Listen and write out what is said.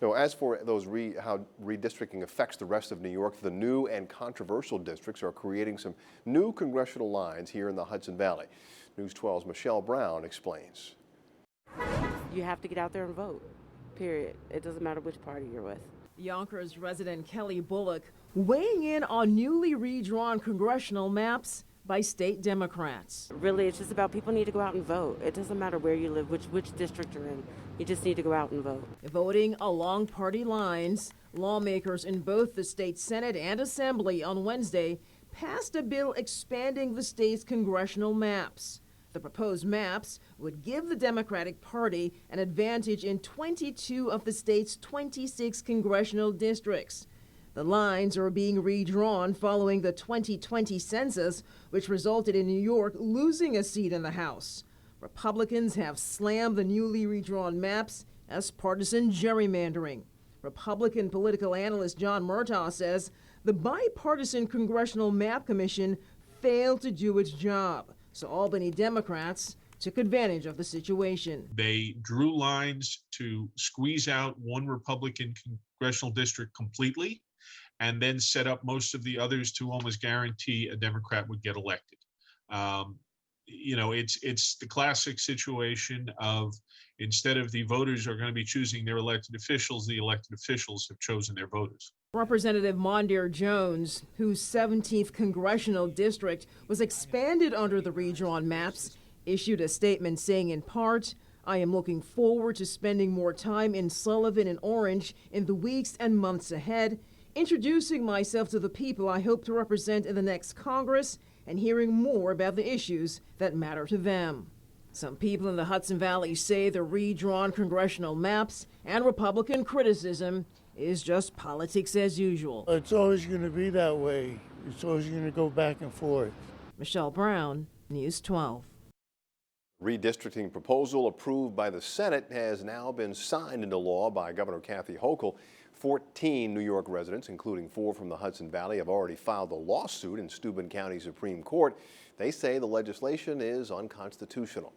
So as for how redistricting affects the rest of New York, the new and controversial districts are creating some new congressional lines here in the Hudson Valley. News 12's Michelle Brown explains. You have to get out there and vote, period. It doesn't matter which party you're with. Yonkers resident Kelly Bullock weighing in on newly redrawn congressional maps by state Democrats. Really, it's just about people need to go out and vote. It doesn't matter where you live, which district you're in. You just need to go out and vote. Voting along party lines, lawmakers in both the state Senate and Assembly on Wednesday passed a bill expanding the state's congressional maps. The proposed maps would give the Democratic Party an advantage in 22 of the state's 26 congressional districts. The lines are being redrawn following the 2020 census, which resulted in New York losing a seat in the House. Republicans have slammed the newly redrawn maps as partisan gerrymandering. Republican political analyst John Murtaugh says the bipartisan Congressional Map Commission failed to do its job, so Albany Democrats took advantage of the situation. They drew lines to squeeze out one Republican congressional district completely, and then set up most of the others to almost guarantee a Democrat would get elected. It's the classic situation of, instead of the voters are going to be choosing their elected officials, the elected officials have chosen their voters. Representative Mondaire Jones, whose 17th congressional district was expanded under the redrawn maps, issued a statement saying in part, "I am looking forward to spending more time in Sullivan and Orange in the weeks and months ahead, introducing myself to the people I hope to represent in the next Congress and hearing more about the issues that matter to them." Some people in the Hudson Valley say the redrawn congressional maps and Republican criticism is just politics as usual. It's always going to be that way. It's always going to go back and forth. Michelle Brown, News 12. Redistricting proposal approved by the Senate has now been signed into law by Governor Kathy Hochul. 14 New York residents, including 4 from the Hudson Valley, have already filed a lawsuit in Steuben County Supreme Court. They say the legislation is unconstitutional.